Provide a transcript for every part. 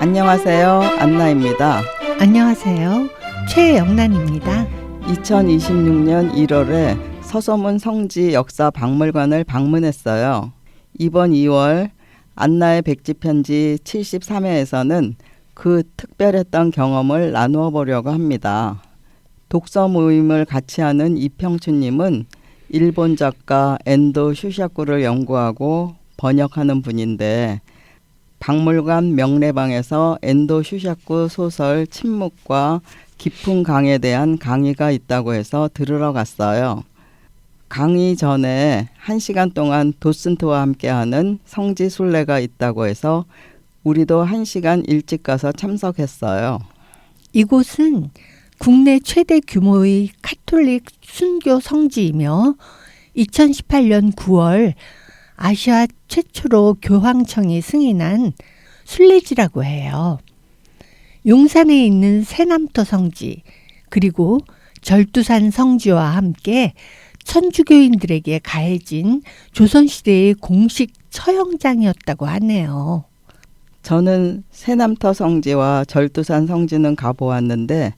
안녕하세요. 안나입니다. 안녕하세요. 최영란입니다. 2026년 1월에 서소문 성지 역사 박물관을 방문했어요. 이번 2월 안나의 백지편지 73회에서는 그 특별했던 경험을 나누어 보려고 합니다. 독서 모임을 같이 하는 이평춘님은 일본 작가 엔도 슈샤쿠를 연구하고 번역하는 분인데 박물관 명례방에서 엔도 슈샤쿠 소설 침묵과 깊은 강에 대한 강의가 있다고 해서 들으러 갔어요. 강의 전에 1시간 동안 도슨트와 함께하는 성지 순례가 있다고 해서 우리도 1시간 일찍 가서 참석했어요. 이곳은 국내 최대 규모의 카톨릭 순교 성지이며 2018년 9월 아시아 최초로 교황청이 승인한 순례지라고 해요. 용산에 있는 새남터 성지 그리고 절두산 성지와 함께 천주교인들에게 가해진 조선시대의 공식 처형장이었다고 하네요. 저는 새남터 성지와 절두산 성지는 가보았는데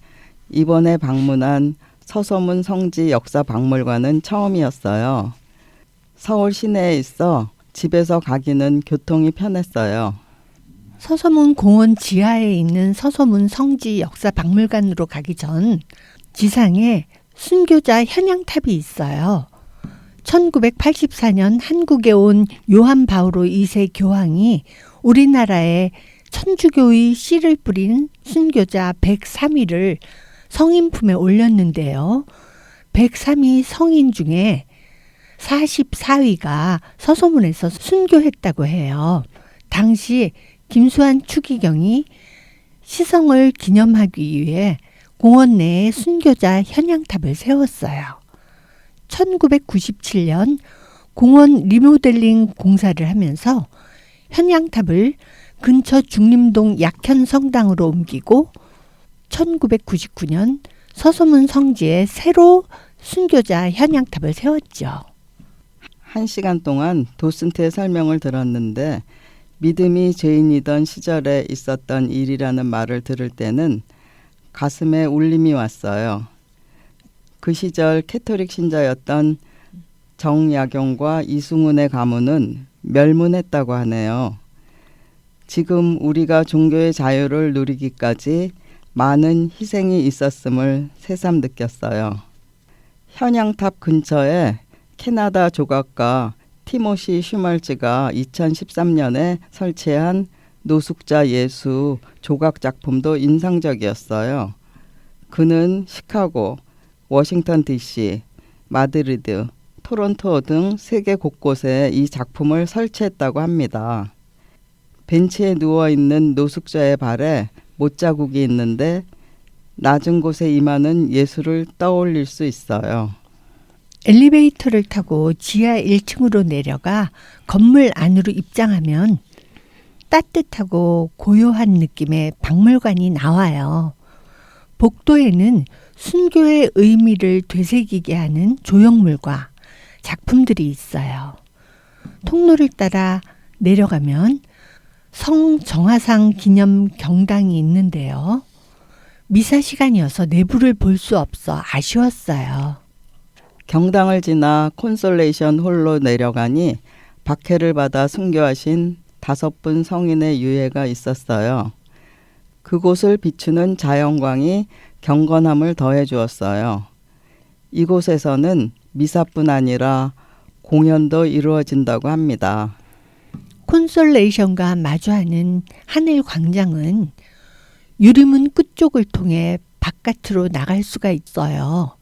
이번에 방문한 서소문 성지 역사 박물관은 처음이었어요. 서울 시내에 있어 집에서 가기는 교통이 편했어요. 서소문 공원 지하에 있는 서소문 성지 역사 박물관으로 가기 전 지상에 순교자 현양탑이 있어요. 1984년 한국에 온 요한 바오로 2세 교황이 우리나라에 천주교의 씨를 뿌린 순교자 103위를 성인품에 올렸는데요. 103위 성인 중에 44위가 서소문에서 순교했다고 해요. 당시 김수환 추기경이 시성을 기념하기 위해 공원 내에 순교자 현양탑을 세웠어요. 1997년 공원 리모델링 공사를 하면서 현양탑을 근처 중림동 약현성당으로 옮기고 1999년 서소문 성지에 새로 순교자 현양탑을 세웠죠. 1시간 동안 도슨트의 설명을 들었는데 믿음이 죄인이던 시절에 있었던 일이라는 말을 들을 때는 가슴에 울림이 왔어요. 그 시절 캐토릭 신자였던 정약용과 이승훈의 가문은 멸문했다고 하네요. 지금 우리가 종교의 자유를 누리기까지 많은 희생이 있었음을 새삼 느꼈어요. 현양탑 근처에 캐나다 조각가 티모시 슈멀츠가 2013년에 설치한 노숙자 예수 조각 작품도 인상적이었어요. 그는 시카고, 워싱턴 DC, 마드리드, 토론토 등 세계 곳곳에 이 작품을 설치했다고 합니다. 벤치에 누워있는 노숙자의 발에 못자국이 있는데 낮은 곳에 임하는 예수를 떠올릴 수 있어요. 엘리베이터를 타고 지하 1층으로 내려가 건물 안으로 입장하면 따뜻하고 고요한 느낌의 박물관이 나와요. 복도에는 순교의 의미를 되새기게 하는 조형물과 작품들이 있어요. 통로를 따라 내려가면 성정화상 기념 경당이 있는데요. 미사 시간이어서 내부를 볼 수 없어 아쉬웠어요. 경당을 지나 콘솔레이션 홀로 내려가니 박해를 받아 순교하신 5분 성인의 유해가 있었어요. 그곳을 비추는 자연광이 경건함을 더해 주었어요. 이곳에서는 미사뿐 아니라 공연도 이루어진다고 합니다. 콘솔레이션과 마주하는 하늘 광장은 유리문 끝쪽을 통해 바깥으로 나갈 수가 있어요.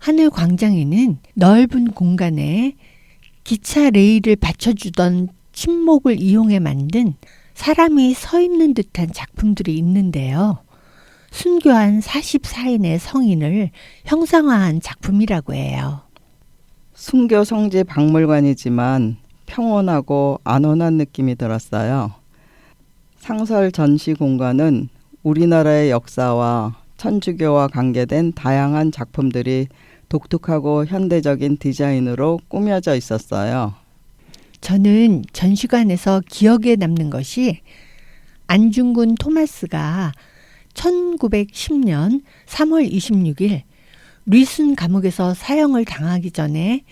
하늘 광장에는 넓은 공간에 기차 레일을 받쳐주던 침목을 이용해 만든 사람이 서 있는 듯한 작품들이 있는데요. 순교한 44인의 성인을 형상화한 작품이라고 해요. 순교 성지 박물관이지만 평온하고 안온한 느낌이 들었어요. 상설 전시 공간은 우리나라의 역사와 천주교와 관계된 다양한 작품들이 독특하고 현대적인 디자인으로 꾸며져 있었어요. 저는 전시관에서 기억에 남는 것이 안중근 토마스가 1910년 3월 26일 리순 감옥에서 사형을 당하기 전에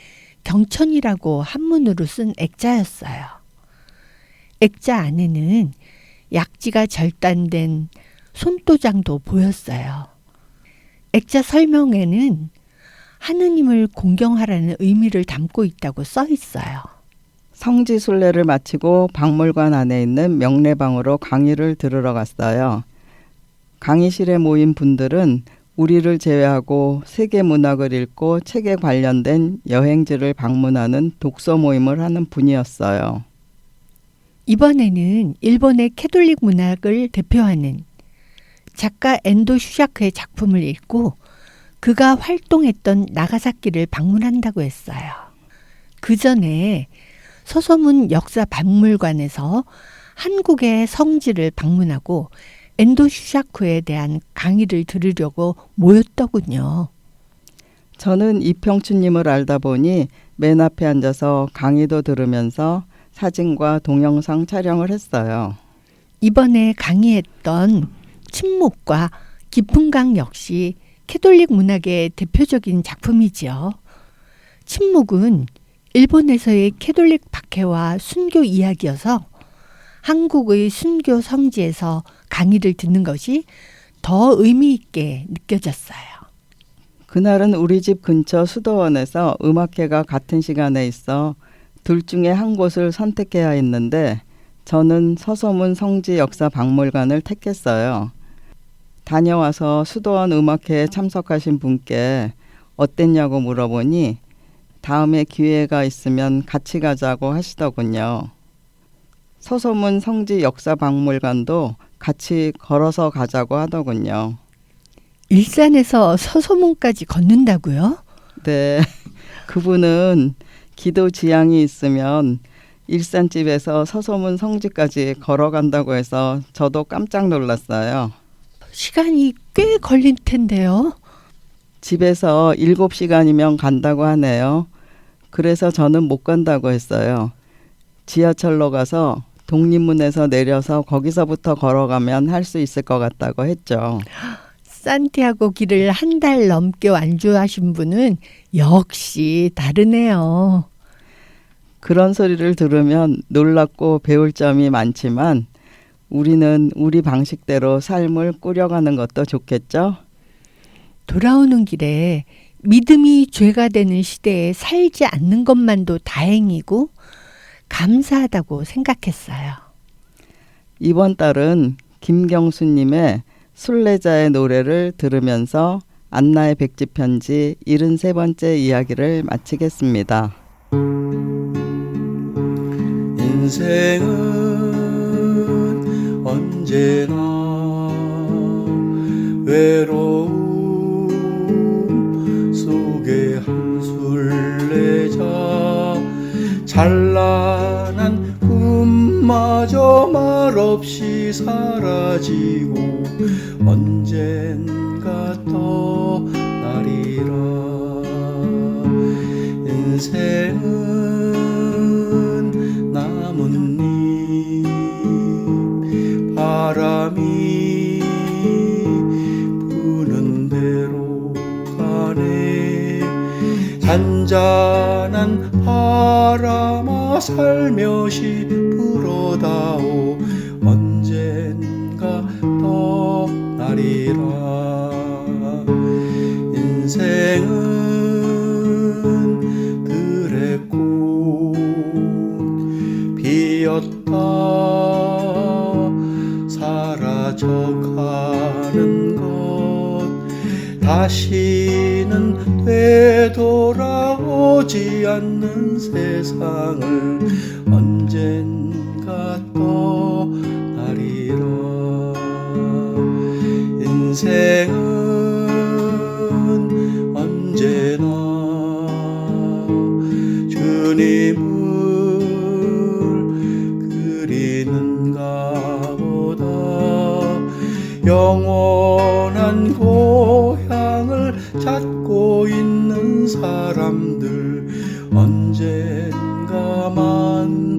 경천이라고 한문으로 쓴 액자였어요. 액자 안에는 약지가 절단된 손도장도 보였어요. 액자 설명에는 하느님을 공경하라는 의미를 담고 있다고 써 있어요. 성지 순례를 마치고 박물관 안에 있는 명례방으로 강의를 들으러 갔어요. 강의실에 모인 분들은 우리를 제외하고 세계 문학을 읽고 책에 관련된 여행지를 방문하는 독서 모임을 하는 분이었어요. 이번에는 일본의 캐톨릭 문학을 대표하는 작가 엔도 슈샤크의 작품을 읽고 그가 활동했던 나가사키를 방문한다고 했어요. 그 전에 서소문 역사박물관에서 한국의 성지를 방문하고 엔도 슈샤크에 대한 강의를 들으려고 모였더군요. 저는 이평춘님을 알다 보니 맨 앞에 앉아서 강의도 들으면서 사진과 동영상 촬영을 했어요. 이번에 강의했던 침묵과 깊은 강 역시 캐톨릭 문학의 대표적인 작품이지요. 침묵은 일본에서의 캐톨릭 박해와 순교 이야기여서 한국의 순교 성지에서 강의를 듣는 것이 더 의미 있게 느껴졌어요. 그날은 우리 집 근처 수도원에서 음악회가 같은 시간에 있어 둘 중에 한 곳을 선택해야 했는데 저는 서소문 성지 역사 박물관을 택했어요. 다녀와서 수도원 음악회에 참석하신 분께 어땠냐고 물어보니 다음에 기회가 있으면 같이 가자고 하시더군요. 서소문 성지 역사 박물관도 같이 걸어서 가자고 하더군요. 일산에서 서소문까지 걷는다고요? 네, 그분은 기도 지향이 있으면 일산집에서 서소문 성지까지 걸어간다고 해서 저도 깜짝 놀랐어요. 시간이 꽤 걸릴 텐데요. 집에서 7시간이면 간다고 하네요. 그래서 저는 못 간다고 했어요. 지하철로 가서 독립문에서 내려서 거기서부터 걸어가면 할 수 있을 것 같다고 했죠. 산티아고 길을 한 달 넘게 완주하신 분은 역시 다르네요. 그런 소리를 들으면 놀랍고 배울 점이 많지만 우리는 우리 방식대로 삶을 꾸려가는 것도 좋겠죠? 돌아오는 길에 믿음이 죄가 되는 시대에 살지 않는 것만도 다행이고 감사하다고 생각했어요. 이번 달은 김경수님의 순례자의 노래를 들으면서 안나의 백지편지 73번째 이야기를 마치겠습니다. 인생은 언제나 외로움 속에 한술래자 찬란한 꿈마저 말없이 사라지고 언젠가 떠나리라. 인생은 나뭇잎 바람이 부는 대로 가네. 잔잔한 바람아 살며시 불어다오 언젠가 떠나리라. 인생은 들의 꽃 피었다 사라져가는 것 다시는 되돌아오지 않는 세상을 언젠가 떠나리라. 인생은 언제나 주님을 그리는가 보다. 영원한 고향을 찾고 있는 사람들 언젠가 만나리라.